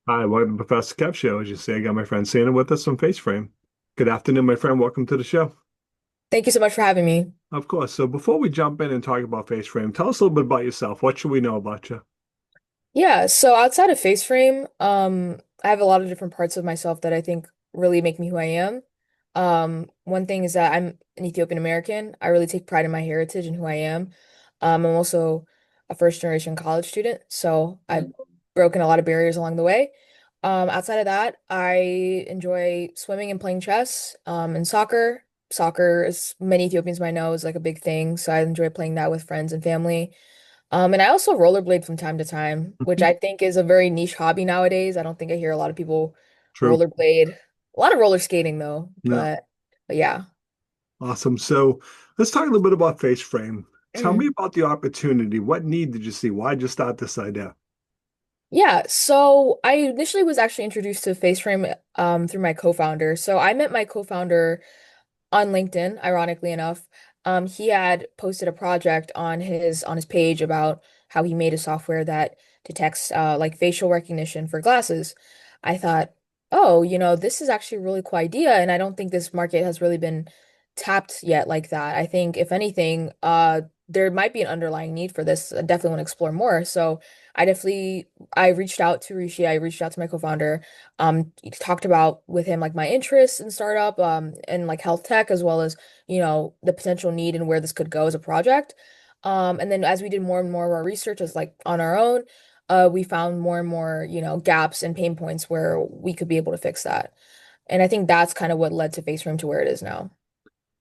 Hi, welcome to Professor Kev Show. As you say, I got my friend Sena with us from FaceFrame. Good afternoon, my friend. Welcome to the show. Thank you so much for having me. Of course. So before we jump in and talk about FaceFrame, tell us a little bit about yourself. What should we know about you? Yeah, so outside of face frame, I have a lot of different parts of myself that I think really make me who I am. One thing is that I'm an Ethiopian-American. I really take pride in my heritage and who I am. I'm also a first generation college student, so I've broken a lot of barriers along the way. Outside of that, I enjoy swimming and playing chess, and soccer. Soccer, as many Ethiopians might know, is like a big thing, so I enjoy playing that with friends and family. And I also rollerblade from time to time, which I think is a very niche hobby nowadays. I don't think I hear a lot of people True. rollerblade. A lot of roller skating though, Yeah. but yeah. Awesome. So let's talk a little bit about FaceFrame. Tell me Mhm. about the opportunity. What need did you see? Why did you start this idea? Yeah, so I initially was actually introduced to FaceFrame through my co-founder. So I met my co-founder on LinkedIn, ironically enough. He had posted a project on his page about how he made a software that detects like facial recognition for glasses. I thought, oh, this is actually a really cool idea, and I don't think this market has really been tapped yet like that. I think if anything, there might be an underlying need for this. I definitely want to explore more. So I reached out to Rishi, I reached out to my co-founder, talked about with him like my interests in startup, and like health tech, as well as, the potential need and where this could go as a project. And then as we did more and more of our research as like on our own, we found more and more, gaps and pain points where we could be able to fix that. And I think that's kind of what led to FaceRoom to where it is now.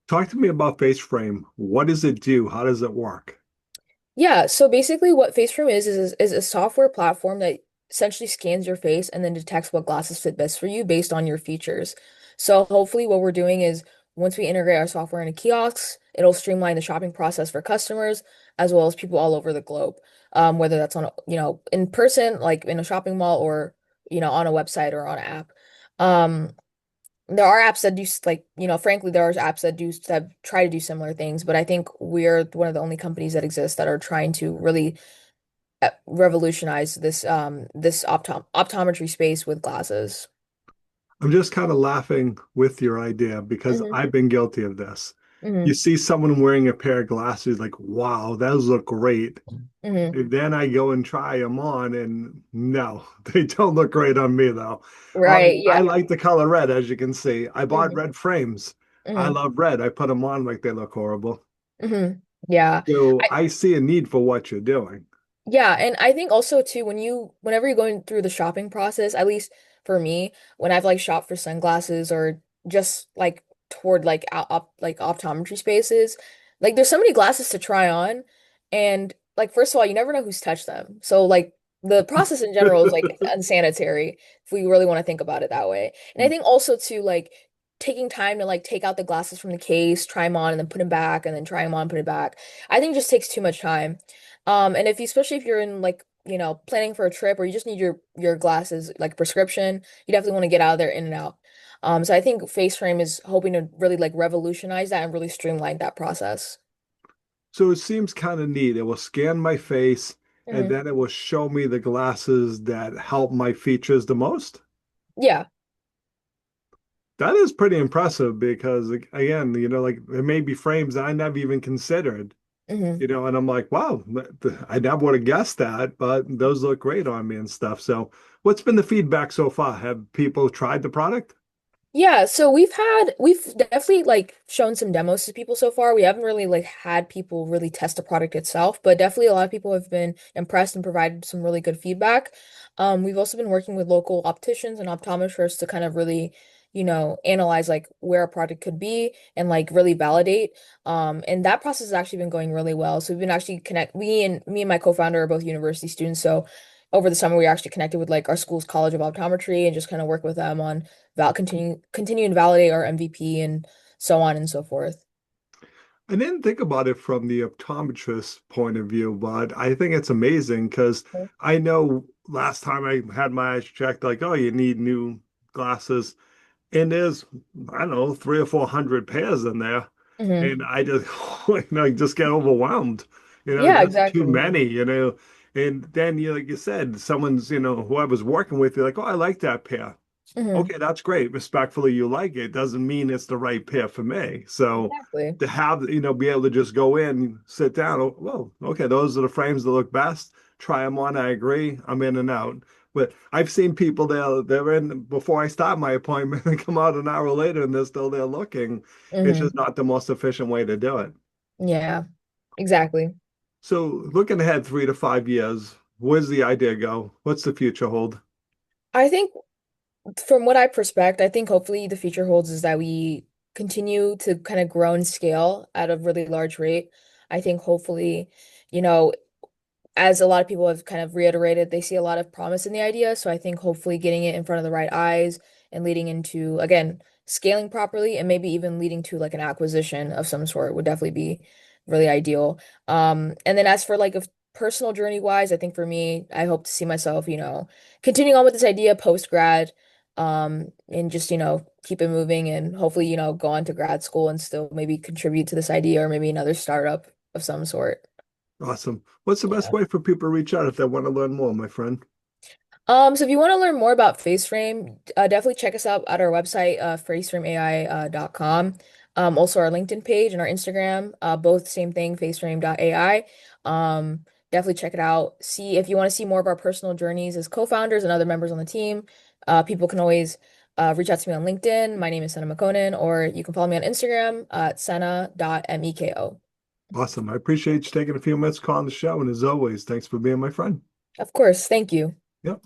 Talk to me about FaceFrame. What does it do? How does it work? Yeah, so basically what FaceRoom is a software platform that essentially scans your face and then detects what glasses fit best for you based on your features. So hopefully what we're doing is once we integrate our software into kiosks, it'll streamline the shopping process for customers as well as people all over the globe. Whether that's on, in person, like in a shopping mall or, on a website or on an app. Um, there are apps that do like, frankly, there are apps that try to do similar things, but I think we're one of the only companies that exist that are trying to really revolutionize this optometry space with glasses. I'm just kind of laughing with your idea because Hmm. I've been guilty of this. You Hmm. see someone wearing a pair of glasses, like, wow, those look great. Hmm. And then I go and try them on, and no, they don't look great on me, though. Right, I yeah. like the color red, as you can see. I bought Hmm. red frames. I Hmm. love red. I put them on like they look horrible. Hmm. Yeah. So I see a need for what you're doing. Yeah, and I think also too whenever you're going through the shopping process, at least for me, when I've like shopped for sunglasses or just like toward like like optometry spaces, like there's so many glasses to try on, and like first of all, you never know who's touched them. So like the process in general is like unsanitary if we really want to think about it that way. And I think also too like taking time to like take out the glasses from the case, try them on, and then put them back, and then try them on, put it back. I think it just takes too much time. And especially if you're in like, planning for a trip or you just need your glasses like prescription, you definitely want to get out of there in and out. So I think FaceFrame is hoping to really like revolutionize that and really streamline that process. So it seems kind of neat. It will scan my face and Hmm. then it will show me the glasses that help my features the most. Yeah. That is pretty impressive because, again, like there may be frames I never even considered, Hmm. and I'm like, wow, I never would have guessed that, but those look great on me and stuff. So, what's been the feedback so far? Have people tried the product? Yeah, so we've definitely like shown some demos to people so far. We haven't really like had people really test the product itself, but definitely a lot of people have been impressed and provided some really good feedback. We've also been working with local opticians and optometrists to kind of really, analyze like where a product could be and like really validate. And that process has actually been going really well. So we've been actually connect me and my co-founder are both university students. So over the summer we actually connected with like our school's College of Optometry and just kind of work with them on continue and validate our MVP and so on and so forth. I didn't think about it from the optometrist point of view, but I think it's amazing because I know last time I had my eyes checked, like, oh, you need new glasses. And there's, I don't know, three or 400 pairs in there. Hmm. And I just, just get overwhelmed. Yeah, Just too exactly. many. And then you like you said, someone's, whoever's working with you, like, oh, I like that pair. Hmm. Okay, that's great. Respectfully, you like it. Doesn't mean it's the right pair for me. So Exactly. to have, be able to just go in, sit down, oh, well, okay, those are the frames that look best. Try them on. I agree. I'm in and out. But I've seen people they're in before I start my appointment and come out an hour later and they're still there looking. It's just Hmm. not the most efficient way to do it. Yeah, exactly. So looking ahead 3 to 5 years, where's the idea go? What's the future hold? I think from what I perspect, I think hopefully the future holds is that we continue to kind of grow and scale at a really large rate. I think hopefully, you know, as a lot of people have kind of reiterated, they see a lot of promise in the idea. So I think hopefully getting it in front of the right eyes and leading into, again, scaling properly and maybe even leading to like an acquisition of some sort would definitely be really ideal. And then as for like a personal journey wise, I think for me, I hope to see myself, continuing on with this idea post grad, and just, keep it moving and hopefully, go on to grad school and still maybe contribute to this idea or maybe another startup of some sort. Awesome. What's the best Yeah. way for people to reach out if they want to learn more, my friend? So if you want to learn more about FaceFrame, definitely check us out at our website, faceframeai.com. Also our LinkedIn page and our Instagram, both same thing, faceframe.ai. Definitely check it out. See if you want to see more of our personal journeys as co-founders and other members on the team. People can always reach out to me on LinkedIn. My name is Sena Mekonnen, or you can follow me on Instagram at sena.meko. Awesome. I appreciate you taking a few minutes calling the show. And as always, thanks for being my friend. Of course, thank you. Yep.